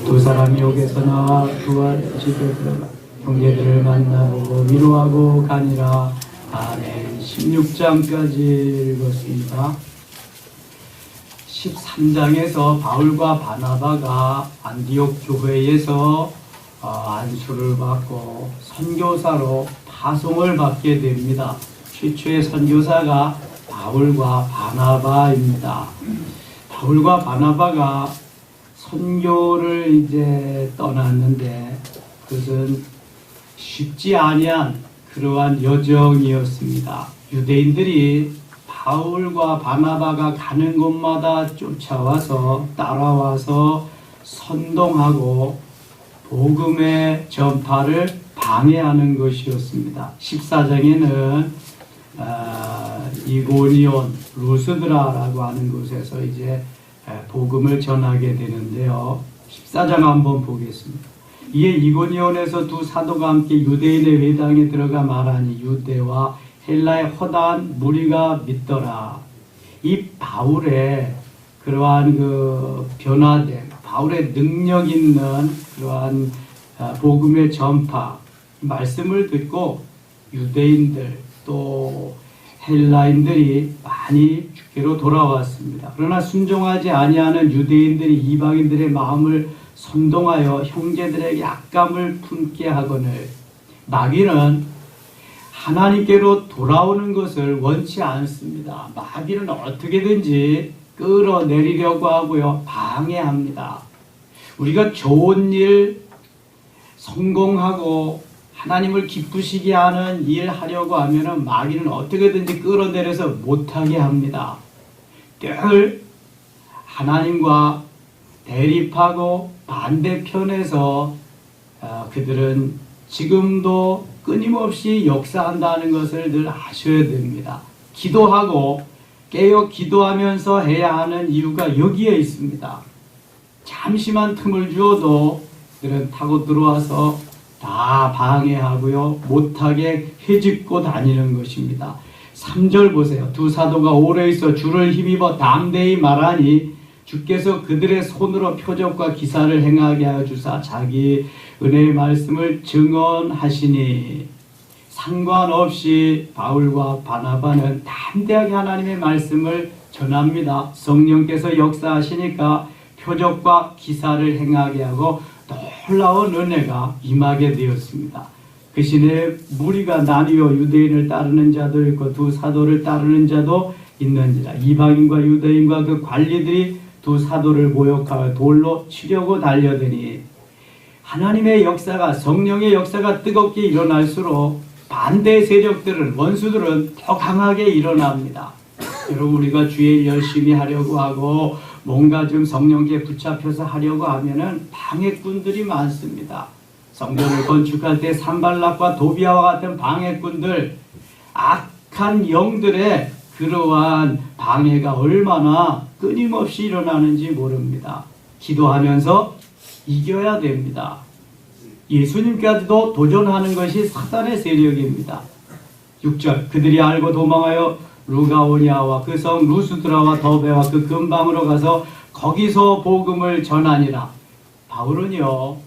두 사람이 옥에서 나와 그와 집에 들어가 형제들을 만나보고 위로하고 가니라. 아멘. 16장까지 읽었습니다. 13장에서 바울과 바나바가 안디옥 교회에서 안수를 받고 선교사로 파송을 받게 됩니다. 최초의 선교사가 바울과 바나바입니다. 바울과 바나바가 선교를 이제 떠났는데 그것은 쉽지 아니한 그러한 여정이었습니다. 유대인들이 바울과 바나바가 가는 곳마다 쫓아와서 따라와서 선동하고 복음의 전파를 방해하는 것이었습니다. 14장에는 이고니온, 루스드라라고 하는 곳에서 이제 복음을 전하게 되는데요. 14장 한번 보겠습니다. 이에 이고니온에서 두 사도가 함께 유대인의 회당에 들어가 말하니 유대와 헬라의 허다한 무리가 믿더라. 이 바울의 그러한 그 변화된 바울의 능력 있는 그러한 복음의 전파 말씀을 듣고 유대인들 또 헬라인들이 많이 주께로 돌아왔습니다. 그러나 순종하지 아니하는 유대인들이 이방인들의 마음을 선동하여 형제들에게 악감을 품게 하거늘 마귀는 하나님께로 돌아오는 것을 원치 않습니다. 마귀는 어떻게든지 끌어내리려고 하고요. 방해합니다. 우리가 좋은 일, 성공하고 하나님을 기쁘시게 하는 일 하려고 하면은 마귀는 어떻게든지 끌어내려서 못하게 합니다. 늘 하나님과 대립하고 반대편에서 그들은 지금도 끊임없이 역사한다는 것을 늘 아셔야 됩니다. 기도하고 깨어 기도하면서 해야 하는 이유가 여기에 있습니다. 잠시만 틈을 주어도 그들은 타고 들어와서 다 방해하고요. 못하게 헤집고 다니는 것입니다. 3절 보세요. 두 사도가 오래 있어 주를 힘입어 담대히 말하니 주께서 그들의 손으로 표적과 기사를 행하게 하여 주사 자기 은혜의 말씀을 증언하시니 상관없이 바울과 바나바는 담대하게 하나님의 말씀을 전합니다. 성령께서 역사하시니까 표적과 기사를 행하게 하고 놀라운 은혜가 임하게 되었습니다. 그 시대에 무리가 나뉘어 유대인을 따르는 자도 있고 두 사도를 따르는 자도 있는지라. 이방인과 유대인과 그 관리들이 두 사도를 모욕하여 돌로 치려고 달려드니 하나님의 역사가 성령의 역사가 뜨겁게 일어날수록 반대 세력들은 원수들은 더 강하게 일어납니다. 여러분 우리가 주의 일 열심히 하려고 하고 뭔가 좀 성령께 붙잡혀서 하려고 하면은 방해꾼들이 많습니다. 성전을 건축할 때 산발락과 도비아와 같은 방해꾼들, 악한 영들의 그러한 방해가 얼마나 끊임없이 일어나는지 모릅니다. 기도하면서 이겨야 됩니다. 예수님까지도 도전하는 것이 사단의 세력입니다. 6절 그들이 알고 도망하여 루가오니아와 그 성 루스드라와 더베와 그 근방으로 가서 거기서 복음을 전하니라. 바울은요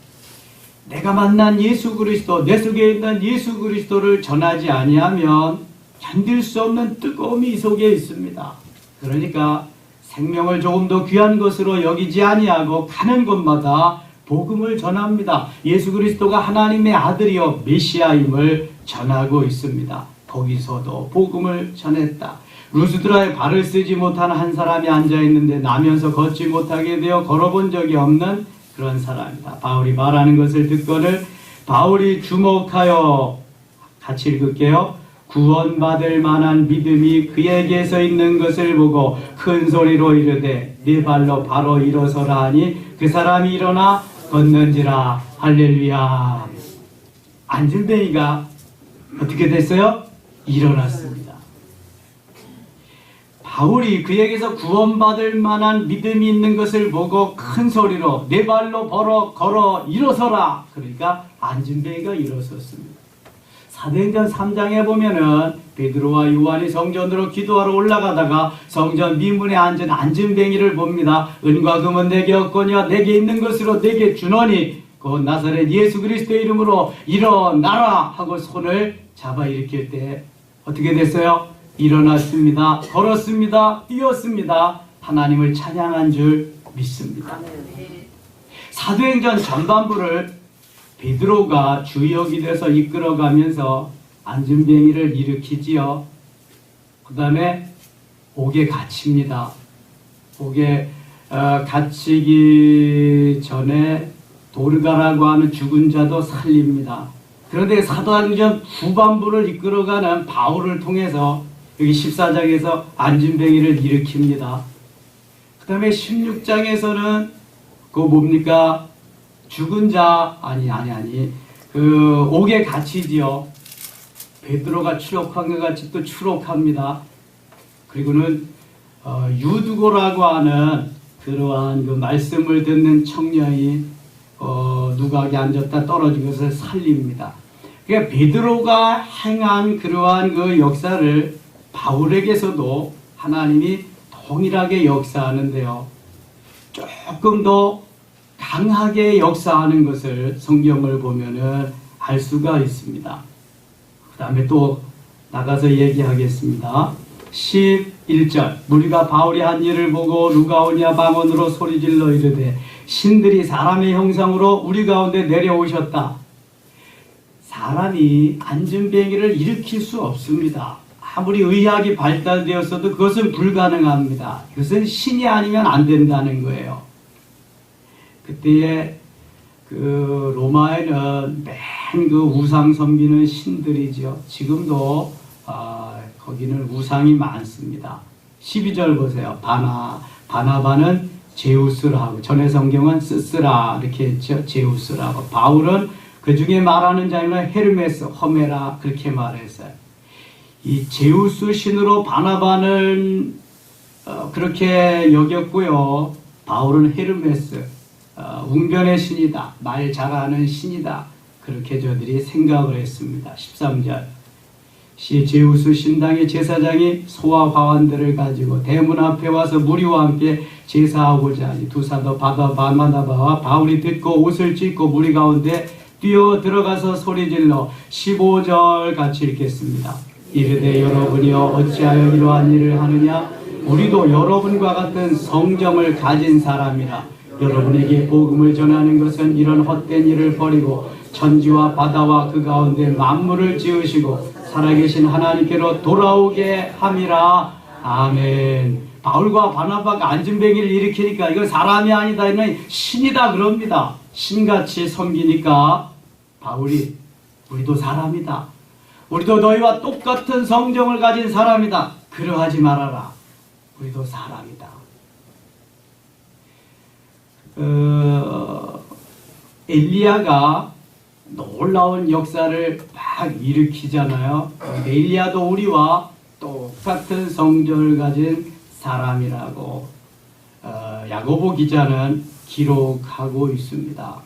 내가 만난 예수 그리스도 내 속에 있는 예수 그리스도를 전하지 아니하면 견딜 수 없는 뜨거움이 이 속에 있습니다. 그러니까 생명을 조금 더 귀한 것으로 여기지 아니하고 가는 곳마다 복음을 전합니다. 예수 그리스도가 하나님의 아들이요 메시아임을 전하고 있습니다. 거기서도 복음을 전했다. 루스드라에 발을 쓰지 못한 한 사람이 앉아있는데 나면서 걷지 못하게 되어 걸어본 적이 없는 그런 사람이다. 바울이 말하는 것을 듣거늘 바울이 주목하여 같이 읽을게요. 구원받을 만한 믿음이 그에게서 있는 것을 보고 큰 소리로 이르되 네 발로 바로 일어서라 하니 그 사람이 일어나 걷는지라. 할렐루야. 앉은 데이가 어떻게 됐어요? 일어났습니다. 바울이 그에게서 구원받을 만한 믿음이 있는 것을 보고 큰 소리로 네 발로 걸어 일어서라. 그러니까 앉은 데이가 일어섰습니다. 사도행전 3장에 보면은 베드로와 요한이 성전으로 기도하러 올라가다가 성전 미문에 앉은 안진뱅이를 봅니다. 은과 금은 내게 없거니와 내게 있는 것으로 내게 주노니 그 나사렛 예수 그리스도의 이름으로 일어나라 하고 손을 잡아 일으킬 때 어떻게 됐어요? 일어났습니다. 걸었습니다. 뛰었습니다. 하나님을 찬양한 줄 믿습니다. 사도행전 전반부를 베드로가 주역이 돼서 이끌어가면서 안진뱅이를 일으키지요. 그 다음에 옥에 갇힙니다. 옥에 갇히기 전에 도르가라고 하는 죽은 자도 살립니다. 그런데 사도행전 후반부를 이끌어가는 바울을 통해서 여기 14장에서 안진뱅이를 일으킵니다. 그 다음에 16장에서는 그거 뭡니까? 죽은 자 그 옥에 갇히지요. 베드로가 추록한 것 같이 또 추록합니다. 그리고는 유두고라고 하는 그러한 그 말씀을 듣는 청년이 누각에 앉았다 떨어진 것을 살립니다. 그러니까 베드로가 행한 그러한 그 역사를 바울에게서도 하나님이 동일하게 역사하는데요. 조금 더 강하게 역사하는 것을 성경을 보면은 알 수가 있습니다. 그 다음에 또 나가서 얘기하겠습니다. 11절 무리가 바울이 한 일을 보고 루가오니아 방언으로 소리질러 이르되 신들이 사람의 형상으로 우리 가운데 내려오셨다. 사람이 안진뱅이를 일으킬 수 없습니다. 아무리 의학이 발달되었어도 그것은 불가능합니다. 이것은 신이 아니면 안 된다는 거예요. 그때에 그 로마에는 맨 그 우상 섬기는 신들이죠. 지금도 거기는 우상이 많습니다. 12절 보세요. 바나바는 제우스라고, 전에 성경은 스스라 이렇게 했죠. 제우스라고. 바울은 그 중에 말하는 자는 헤르메스, 허메라 그렇게 말했어요. 이 제우스 신으로 바나바는 그렇게 여겼고요. 바울은 헤르메스, 웅변의 신이다, 말 잘하는 신이다, 그렇게 저들이 생각을 했습니다. 13절 제우스 신당의 제사장이 소와 화환들을 가지고 대문 앞에 와서 무리와 함께 제사하고자 하니 두 사도 바나바와 바울이 듣고 옷을 찢고 무리 가운데 뛰어 들어가서 소리질러 15절 같이 읽겠습니다. 이르되 여러분이여 어찌하여 이러한 일을 하느냐? 우리도 여러분과 같은 성정을 가진 사람이라. 여러분에게 복음을 전하는 것은 이런 헛된 일을 버리고 천지와 바다와 그 가운데 만물을 지으시고 살아계신 하나님께로 돌아오게 함이라. 아멘. 바울과 바나바가 안진뱅이를 일으키니까 이건 사람이 아니다, 이는 신이다 그럽니다. 신같이 섬기니까 바울이 우리도 사람이다. 우리도 너희와 똑같은 성정을 가진 사람이다. 그러하지 말아라. 우리도 사람이다. 엘리야가 놀라운 역사를 막 일으키잖아요. 엘리야도 우리와 똑같은 성정을 가진 사람이라고 야고보 기자는 기록하고 있습니다.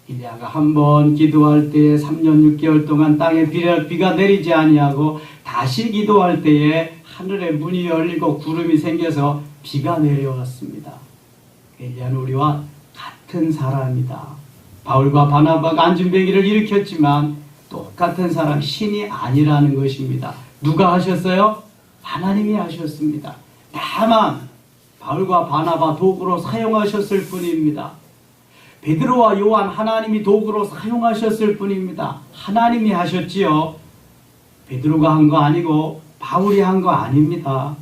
엘리야가 한 번 기도할 때에 3년 6개월 동안 땅에 비가 내리지 아니하고 다시 기도할 때에 하늘에 문이 열리고 구름이 생겨서 비가 내려왔습니다. 엘리야는 우리와 같은 사람이다. 바울과 바나바가 안진뱅이를 일으켰지만 똑같은 사람, 신이 아니라는 것입니다. 누가 하셨어요? 하나님이 하셨습니다. 다만 바울과 바나바 도구로 사용하셨을 뿐입니다. 베드로와 요한 하나님이 도구로 사용하셨을 뿐입니다. 하나님이 하셨지요. 베드로가 한 거 아니고 바울이 한 거 아닙니다.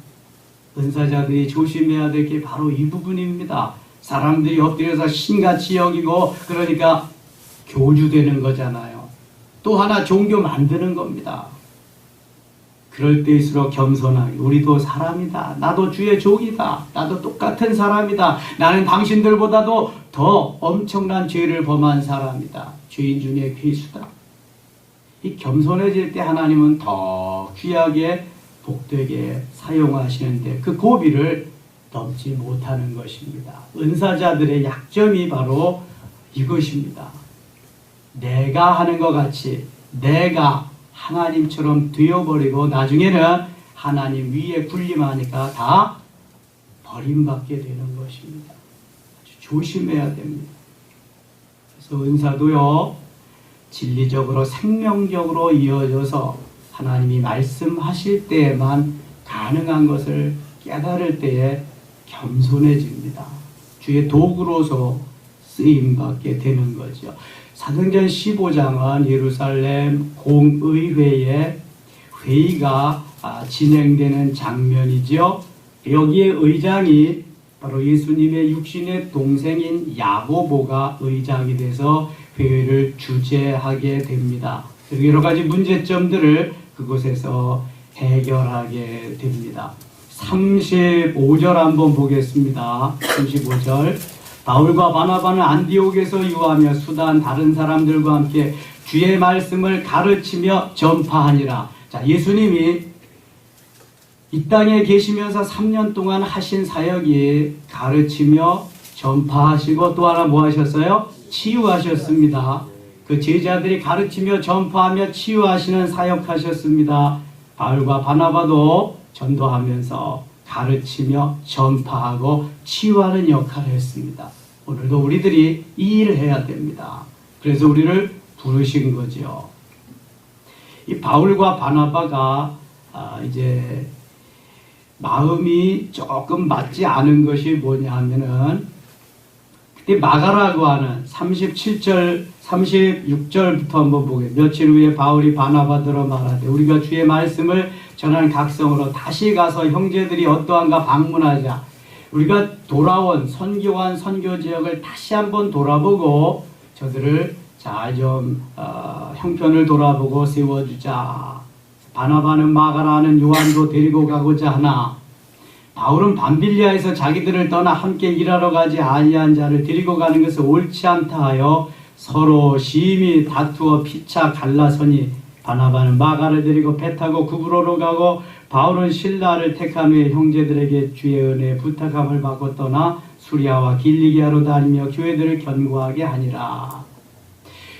은사자들이 조심해야 될 게 바로 이 부분입니다. 사람들이 엎드려서 신같이 여기고 그러니까 교주되는 거잖아요. 또 하나 종교 만드는 겁니다. 그럴 때일수록 겸손하게 우리도 사람이다. 나도 주의 종이다. 나도 똑같은 사람이다. 나는 당신들보다도 더 엄청난 죄를 범한 사람이다. 죄인 중에 괴수다. 이 겸손해질 때 하나님은 더 귀하게 복되게 사용하시는데 그 고비를 넘지 못하는 것입니다. 은사자들의 약점이 바로 이것입니다. 내가 하는 것 같이 내가 하나님처럼 되어버리고 나중에는 하나님 위에 군림하니까 다 버림받게 되는 것입니다. 아주 조심해야 됩니다. 그래서 은사도요, 진리적으로 생명적으로 이어져서 하나님이 말씀하실 때에만 가능한 것을 깨달을 때에 겸손해집니다. 주의 도구로서 쓰임받게 되는 거죠. 사도행전 15장은 예루살렘 공의회의 회의가 진행되는 장면이죠. 여기에 의장이 바로 예수님의 육신의 동생인 야고보가 의장이 돼서 회의를 주재하게 됩니다. 여러 가지 문제점들을 그곳에서 해결하게 됩니다. 35절 한번 보겠습니다. 35절. 바울과 바나바는 안디옥에서 유하며 수단 다른 사람들과 함께 주의 말씀을 가르치며 전파하니라. 자, 예수님이 이 땅에 계시면서 3년 동안 하신 사역이 가르치며 전파하시고 또 하나 뭐 하셨어요? 치유하셨습니다. 그 제자들이 가르치며 전파하며 치유하시는 사역하셨습니다. 바울과 바나바도 전도하면서 가르치며 전파하고 치유하는 역할을 했습니다. 오늘도 우리들이 이 일을 해야 됩니다. 그래서 우리를 부르신 거죠. 이 바울과 바나바가 이제 마음이 조금 맞지 않은 것이 뭐냐 하면은 그때 마가라고 하는 37절 36절부터 한번 보겠습니다. 며칠 후에 바울이 바나바더러 말하되 우리가 주의 말씀을 전하는 각성으로 다시 가서 형제들이 어떠한가 방문하자. 우리가 돌아온 선교한 선교 지역을 다시 한번 돌아보고 저들을 잘 좀 형편을 돌아보고 세워주자. 바나바는 마가라는 요한도 데리고 가고자 하나 바울은 밤빌리아에서 자기들을 떠나 함께 일하러 가지 아니한 자를 데리고 가는 것은 옳지 않다 하여 서로 심히 다투어 피차 갈라서니 바나바는 마가를 데리고 배 타고 구브로로 가고 바울은 실라를 택한 후에 형제들에게 주의 은혜 부탁함을 받고 떠나 수리아와 길리기아로 다니며 교회들을 견고하게 하니라.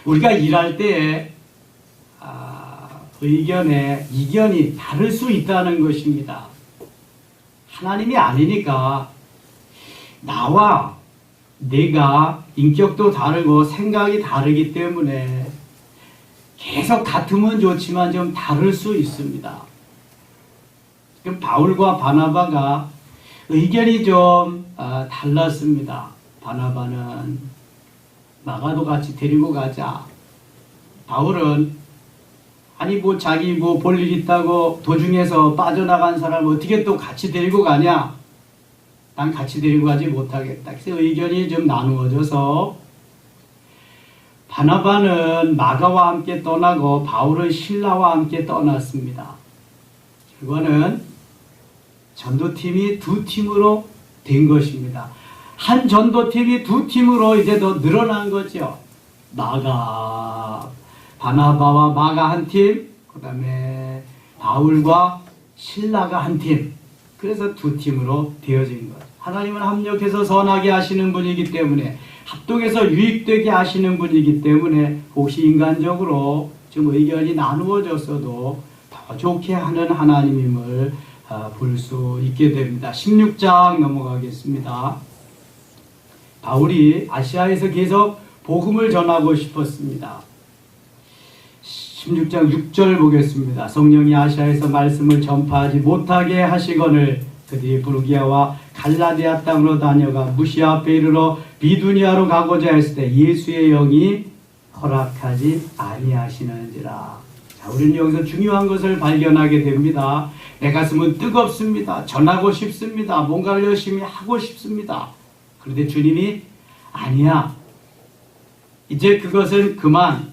우리가 일할 때에 의견에 이견이 다를 수 있다는 것입니다. 하나님이 아니니까 나와 내가 인격도 다르고 생각이 다르기 때문에 계속 같으면 좋지만 좀 다를 수 있습니다. 바울과 바나바가 의견이 좀 달랐습니다. 바나바는 마가도 같이 데리고 가자. 바울은 아니 뭐 자기 뭐 볼 일 있다고 도중에서 빠져나간 사람을 어떻게 또 같이 데리고 가냐? 난 같이 데리고 가지 못하겠다. 그래서 의견이 좀 나누어져서 바나바는 마가와 함께 떠나고 바울은 실라와 함께 떠났습니다. 결과는 전도팀이 두 팀으로 된 것입니다. 한 전도팀이 두 팀으로 이제 더 늘어난 거죠. 바나바와 마가 한 팀, 그 다음에 바울과 실라가 한 팀. 그래서 두 팀으로 되어진 것. 하나님은 합력해서 선하게 하시는 분이기 때문에 합동해서 유익되게 하시는 분이기 때문에 혹시 인간적으로 좀 의견이 나누어졌어도 더 좋게 하는 하나님임을 볼 수 있게 됩니다. 16장 넘어가겠습니다. 바울이 아시아에서 계속 복음을 전하고 싶었습니다. 16장 6절 보겠습니다. 성령이 아시아에서 말씀을 전파하지 못하게 하시거늘 그들이 부르기아와 갈라디아 땅으로 다녀가 무시아 앞에 이르러 비두니아로 가고자 했을 때 예수의 영이 허락하지 아니하시는지라. 자, 우리는 여기서 중요한 것을 발견하게 됩니다. 내 가슴은 뜨겁습니다. 전하고 싶습니다. 뭔가를 열심히 하고 싶습니다. 그런데 주님이 아니야. 이제 그것은 그만.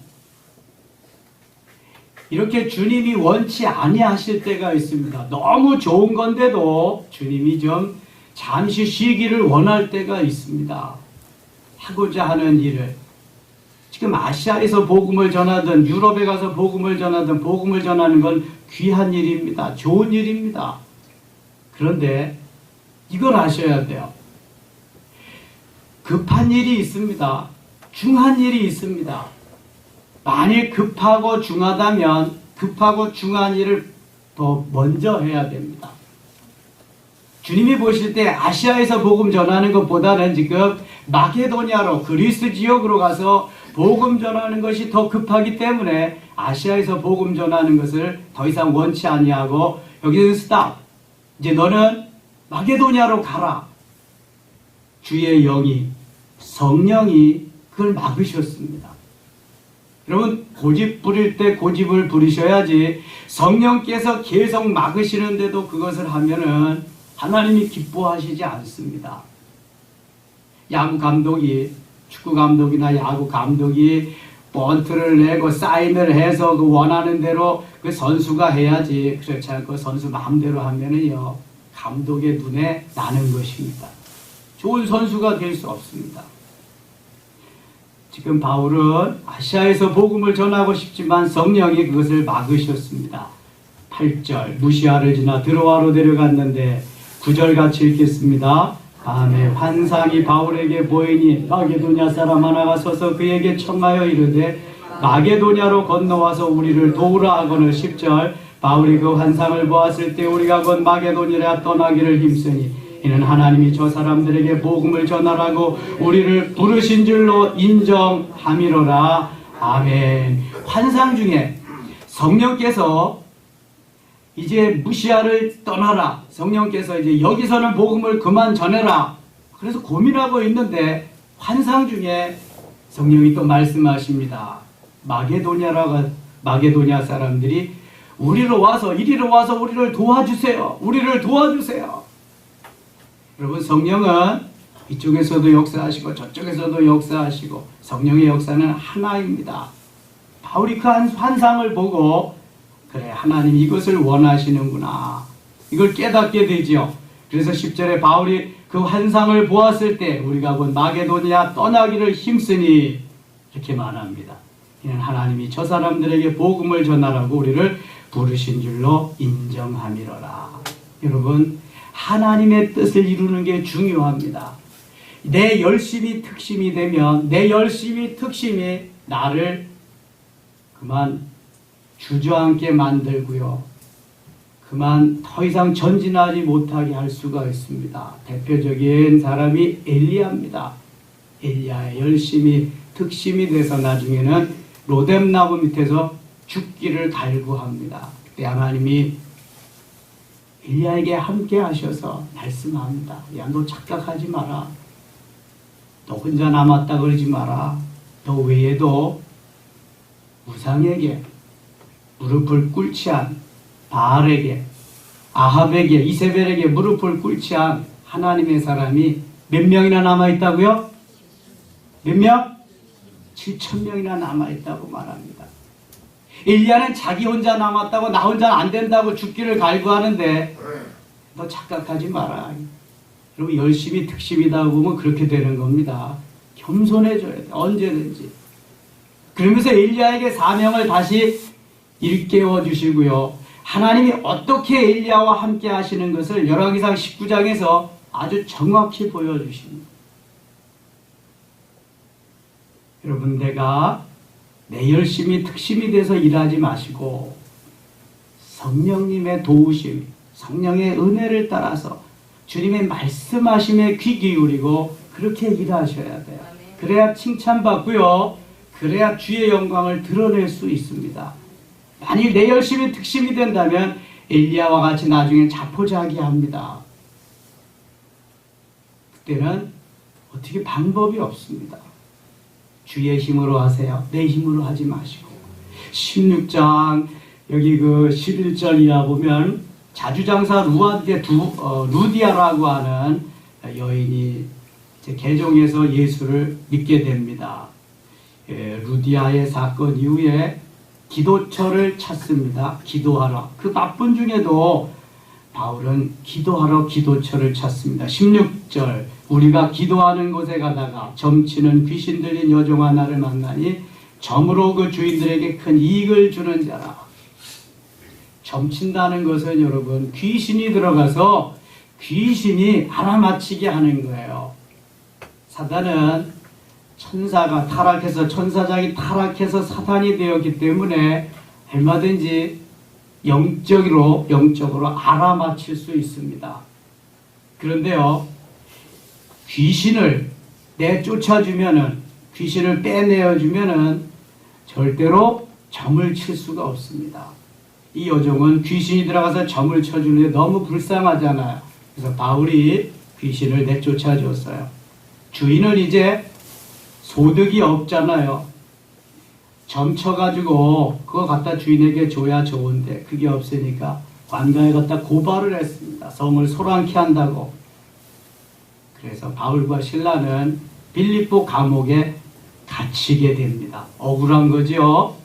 이렇게 주님이 원치 아니하실 때가 있습니다. 너무 좋은 건데도 주님이 좀 잠시 쉬기를 원할 때가 있습니다. 하고자 하는 일을. 지금 아시아에서 복음을 전하든 유럽에 가서 복음을 전하든 복음을 전하는 건 귀한 일입니다. 좋은 일입니다. 그런데 이걸 아셔야 돼요. 급한 일이 있습니다. 중한 일이 있습니다. 만일 급하고 중하다면 급하고 중한 일을 더 먼저 해야 됩니다. 주님이 보실 때 아시아에서 복음 전하는 것보다는 지금 마게도냐로 그리스 지역으로 가서 복음 전하는 것이 더 급하기 때문에 아시아에서 복음 전하는 것을 더 이상 원치 아니하고 여기는 스탑. 이제 너는 마게도냐로 가라. 주의 영이 성령이 그걸 막으셨습니다. 여러분 고집 부릴 때 고집을 부리셔야지 성령께서 계속 막으시는데도 그것을 하면은 하나님이 기뻐하시지 않습니다. 야구 감독이 축구 감독이나 야구 감독이 번트를 내고 사인을 해서 그 원하는 대로 그 선수가 해야지 그렇지 않고 선수 마음대로 하면은요 감독의 눈에 나는 것입니다. 좋은 선수가 될 수 없습니다. 지금 바울은 아시아에서 복음을 전하고 싶지만 성령이 그것을 막으셨습니다. 8절 무시아를 지나 드로아로 데려갔는데 9절 같이 읽겠습니다. 밤에 환상이 바울에게 보이니 마게도냐 사람 하나가 서서 그에게 청하여 이르되 마게도냐로 건너와서 우리를 도우라 하거늘 10절 바울이 그 환상을 보았을 때 우리가 곧 마게도냐로 떠나기를 힘쓰니 이는 하나님이 저 사람들에게 복음을 전하라고 우리를 부르신 줄로 인정함이로라. 아멘. 환상 중에 성령께서 이제 무시아를 떠나라. 성령께서 이제 여기서는 복음을 그만 전해라. 그래서 고민하고 있는데 환상 중에 성령이 또 말씀하십니다. 마게도냐 사람들이 우리로 와서 이리로 와서 우리를 도와주세요. 우리를 도와주세요. 여러분 성령은 이쪽에서도 역사하시고 저쪽에서도 역사하시고 성령의 역사는 하나입니다. 바울이 그 환상을 보고 그래 하나님 이것을 원하시는구나 이걸 깨닫게 되죠. 그래서 10절에 바울이 그 환상을 보았을 때 우리가 곧 마게도냐 떠나기를 힘쓰니 이렇게 말합니다. 이는 하나님이 저 사람들에게 복음을 전하라고 우리를 부르신 줄로 인정함이로라. 여러분 하나님의 뜻을 이루는 게 중요합니다. 내 열심이 특심이 되면 내 열심이 특심이 나를 그만 주저앉게 만들고요. 그만 더 이상 전진하지 못하게 할 수가 있습니다. 대표적인 사람이 엘리야입니다. 엘리야의 열심이 특심이 돼서 나중에는 로뎀나무 밑에서 죽기를 갈구합니다. 그때 하나님이 엘리야에게 함께 하셔서 말씀합니다. 야, 너 착각하지 마라. 너 혼자 남았다 그러지 마라. 너 외에도 우상에게 무릎을 꿇지 않 바알에게 아합에게 이세벨에게 무릎을 꿇지 않 하나님의 사람이 몇 명이나 남아있다고요? 몇 명? 7,000명이나 남아있다고 말합니다. 엘리야는 자기 혼자 남았다고 나 혼자 안 된다고 죽기를 갈구하는데 너 착각하지 마라. 여러분 열심히 특심이다 보면 그렇게 되는 겁니다. 겸손해져야 돼. 언제든지. 그러면서 엘리야에게 사명을 다시 일깨워 주시고요. 하나님이 어떻게 엘리야와 함께 하시는 것을 열왕기상 19장에서 아주 정확히 보여주십니다. 여러분 내가 내 열심히 특심이 돼서 일하지 마시고 성령님의 도우심, 성령의 은혜를 따라서 주님의 말씀하심에 귀 기울이고 그렇게 일하셔야 돼요. 그래야 칭찬받고요. 그래야 주의 영광을 드러낼 수 있습니다. 만일 내 열심히 특심이 된다면 엘리야와 같이 나중에 자포자기합니다. 그때는 어떻게 방법이 없습니다. 주의 힘으로 하세요. 내 힘으로 하지 마시고 16장 여기 그 11절이라 보면 자주장사 루디아라고 하는 여인이 개종해서 예수를 믿게 됩니다. 루디아의 사건 이후에 기도처를 찾습니다. 기도하라. 그 바쁜 중에도 바울은 기도하러 기도처를 찾습니다. 16절 우리가 기도하는 곳에 가다가 점치는 귀신 들린 여종아 나를 만나니 점으로 그 주인들에게 큰 이익을 주는 자라. 점친다는 것은 여러분 귀신이 들어가서 귀신이 알아맞히게 하는 거예요. 사단은 천사가 타락해서 천사장이 타락해서 사탄이 되었기 때문에 얼마든지 영적으로 알아맞힐 수 있습니다. 그런데요, 귀신을 내쫓아주면은, 귀신을 빼내어주면은 절대로 점을 칠 수가 없습니다. 이 여종은 귀신이 들어가서 점을 쳐주는데 너무 불쌍하잖아요. 그래서 바울이 귀신을 내쫓아 줬어요. 주인은 이제 소득이 없잖아요. 점 쳐가지고 그거 갖다 주인에게 줘야 좋은데 그게 없으니까 관가에 갖다 고발을 했습니다. 성을 소란케 한다고. 그래서 바울과 실라는 빌립보 감옥에 갇히게 됩니다. 억울한 거죠.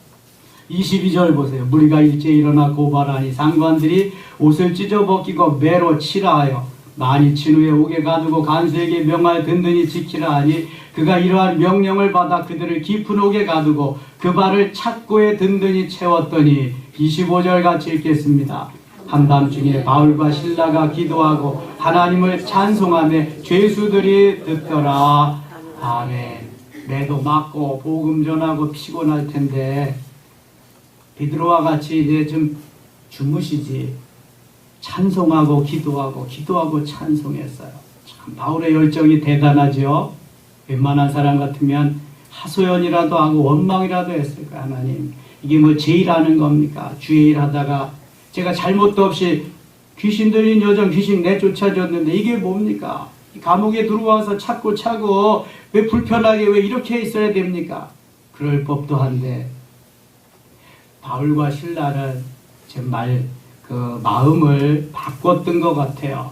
22절 보세요. 무리가 일제 일어나 고발하니 상관들이 옷을 찢어 벗기고 매로 치라 하여 많이 친 후에 옥에 가두고 간수에게 명하여 든든히 지키라 하니 그가 이러한 명령을 받아 그들을 깊은 옥에 가두고 그 발을 착고에 든든히 채웠더니 25절 같이 읽겠습니다. 한밤중에 바울과 실라가 기도하고 하나님을 찬송하며 죄수들이 듣더라. 아멘. 매도 맞고 복음 전하고 피곤할 텐데 베드로와 같이 이제 좀 주무시지. 찬송하고 기도하고 찬송했어요. 참 바울의 열정이 대단하죠. 웬만한 사람 같으면 하소연이라도 하고 원망이라도 했을 거야. 하나님, 이게 뭐 제 일 하는 겁니까? 주의 일 하다가 제가 잘못도 없이 귀신 들린 여정 귀신 내쫓아줬는데 이게 뭡니까? 감옥에 들어와서 찾고 차고 왜 불편하게 왜 이렇게 있어야 됩니까? 그럴 법도 한데 바울과 실라는 정말 그 마음을 바꿨던 것 같아요.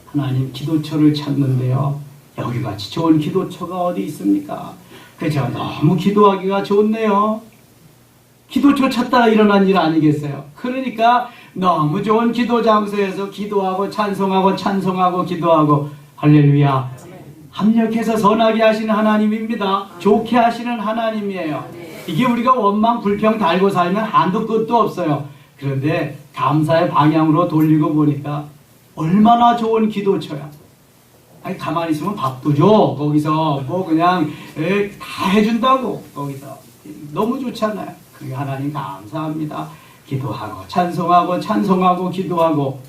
하나님, 기도처를 찾는데요, 여기같이 좋은 기도처가 어디 있습니까? 그저 너무 기도하기가 좋네요. 기도처 찾다가 일어난 일 아니겠어요? 그러니까 너무 좋은 기도 장소에서 기도하고 찬송하고 기도하고 할렐루야. 합력해서 선하게 하시는 하나님입니다. 좋게 하시는 하나님이에요. 이게 우리가 원망 불평 달고 살면 한도 끝도 없어요. 그런데 감사의 방향으로 돌리고 보니까 얼마나 좋은 기도처야. 아니, 가만히 있으면 밥도 줘. 거기서 뭐 그냥 다 해준다고. 거기서 너무 좋잖아요. 그게 하나님 감사합니다. 기도하고 찬송하고 기도하고.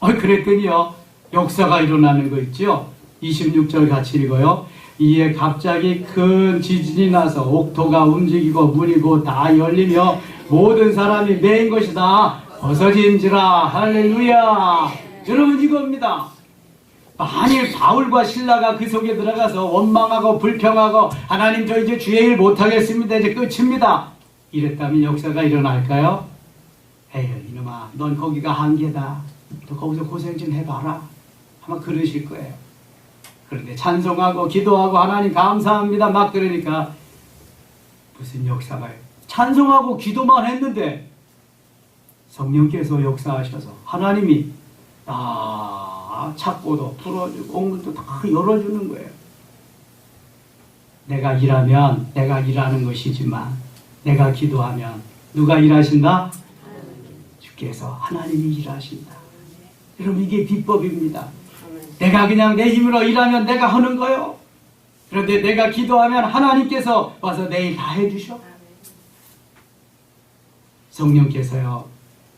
그랬더니요, 역사가 일어나는 거 있죠. 26절 같이 읽어요. 이에 갑자기 큰 지진이 나서 옥토가 움직이고 문이 곧 다 열리며 모든 사람이 매인 것이 다 벗어진지라. 할렐루야. 여러분, 이겁니다. 만일 바울과 실라가 그 속에 들어가서 원망하고 불평하고 하나님, 저 이제 주의 일 못하겠습니다, 이제 끝입니다, 이랬다면 역사가 일어날까요? 에휴, 이놈아, 넌 거기가 한계다, 또 거기서 고생 좀 해봐라, 아마 그러실 거예요. 그런데 찬송하고 기도하고 하나님 감사합니다 막 그러니까 무슨 역사가, 찬송하고 기도만 했는데 성령께서 역사하셔서 하나님이 착고도 풀어주고 옥문도 다 열어주는 거예요. 내가 일하면 내가 일하는 것이지만 내가 기도하면 누가 일하신다? 주께서, 하나님이 일하신다. 여러분, 이게 비법입니다. 내가 그냥 내 힘으로 일하면 내가 하는 거요. 그런데 내가 기도하면 하나님께서 와서 내 일 다 해주셔. 성령께서요,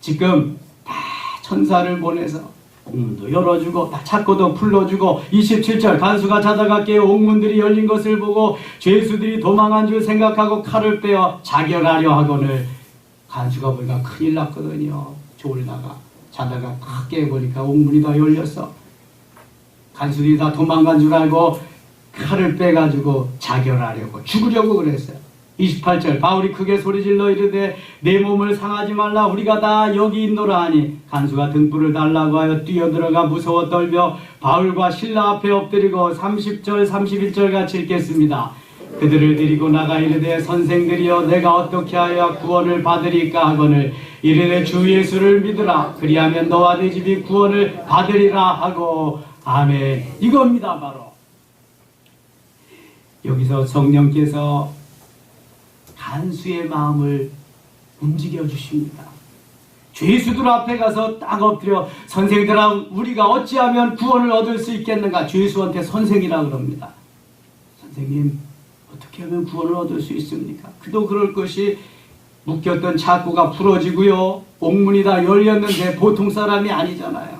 지금 다 천사를 보내서 옥문도 열어주고 다 착고도 풀어주고 27절 간수가 자다가 깨어 옥문들이 열린 것을 보고 죄수들이 도망한 줄 생각하고 칼을 빼어 자결하려 하거늘. 간수가 보니까 큰일 났거든요. 졸다가 자다가 딱 깨보니까 옥문이 다 열렸어. 간수들이 다 도망간 줄 알고 칼을 빼가지고 자결하려고 죽으려고 그랬어요. 28절 바울이 크게 소리질러 이르되 내 몸을 상하지 말라, 우리가 다 여기 있노라 하니 간수가 등불을 달라고 하여 뛰어들어가 무서워 떨며 바울과 실라 앞에 엎드리고 30절 31절 같이 읽겠습니다. 그들을 데리고 나가 이르되 선생들이여 내가 어떻게 하여 구원을 받으리까 하거늘 이르되 주 예수를 믿으라, 그리하면 너와 네 집이 구원을 받으리라 하고. 아멘. 이겁니다. 바로 여기서 성령께서 간수의 마음을 움직여 주십니다. 죄수들 앞에 가서 딱 엎드려 선생들아, 우리가 어찌하면 구원을 얻을 수 있겠는가. 죄수한테 선생이라 그럽니다. 선생님, 어떻게 하면 구원을 얻을 수 있습니까? 그도 그럴 것이 묶였던 자꾸가 풀어지고요. 옥문이 다 열렸는데 보통 사람이 아니잖아요.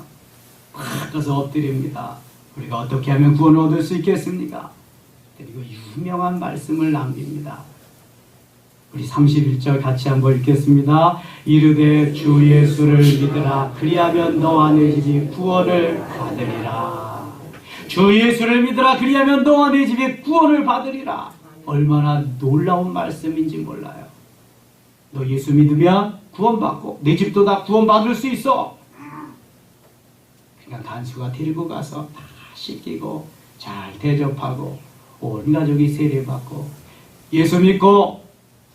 막 가서 엎드립니다. 우리가 어떻게 하면 구원을 얻을 수 있겠습니까? 그리고 유명한 말씀을 남깁니다. 우리 31절 같이 한번 읽겠습니다. 이르되 주 예수를 믿으라. 그리하면 너와 내 집이 구원을 받으리라. 주 예수를 믿으라. 그리하면 너와 내 집이 구원을 받으리라. 얼마나 놀라운 말씀인지 몰라요. 너 예수 믿으면 구원받고 내 집도 다 구원받을 수 있어. 그냥 단수가 데리고 가서 다 씻기고 잘 대접하고 온 가족이 세례받고 예수 믿고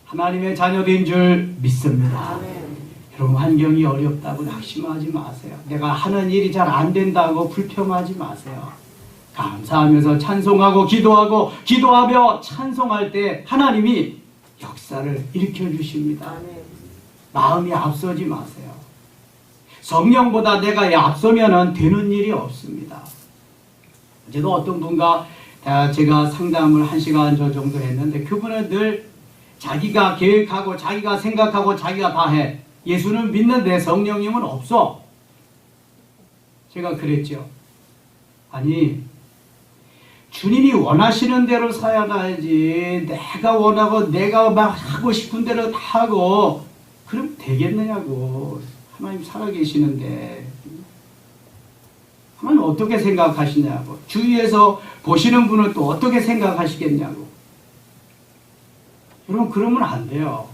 하나님의 자녀된 줄 믿습니다. 여러분 환경이 어렵다고 낙심하지 마세요. 내가 하는 일이 잘 안 된다고 불평하지 마세요. 감사하면서 찬송하고 기도하며 찬송할 때 하나님이 역사를 일으켜 주십니다. 마음이 앞서지 마세요. 성령보다 내가 앞서면 되는 일이 없습니다. 제가 어떤 분과 제가 상담을 1시간 정도 했는데 그분은 늘 자기가 계획하고 자기가 생각하고 자기가 다 해. 예수는 믿는데 성령님은 없어. 제가 그랬죠. 아니 주님이 원하시는 대로 살아야지. 내가 원하고 내가 막 하고 싶은 대로 다 하고 그럼 되겠느냐고. 하나님 살아계시는데 하나님 어떻게 생각하시냐고. 주위에서 보시는 분은 또 어떻게 생각하시겠냐고. 여러분 그러면 안 돼요.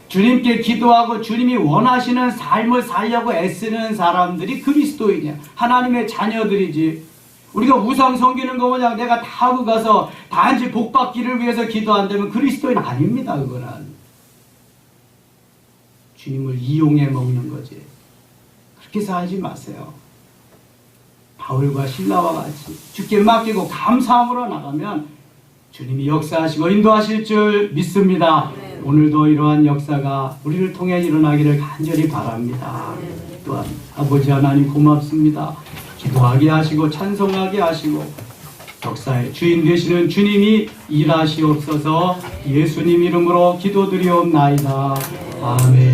주님께 기도하고 주님이 원하시는 삶을 살려고 애쓰는 사람들이 그리스도인이야. 하나님의 자녀들이지. 우리가 우상 섬기는 거 그냥 내가 다 하고 가서 단지 복 받기를 위해서 기도한다면 그리스도인 아닙니다. 그거는 주님을 이용해 먹는 거지. 그렇게 살지 마세요. 바울과 신라와 같이 주께 맡기고 감사함으로 나가면 주님이 역사하시고 인도하실 줄 믿습니다. 오늘도 이러한 역사가 우리를 통해 일어나기를 간절히 바랍니다. 또한 아버지 하나님 고맙습니다. 기도하게 하시고 찬송하게 하시고 역사의 주인 되시는 주님이 일하시옵소서. 예수님 이름으로 기도드리옵나이다. 아멘.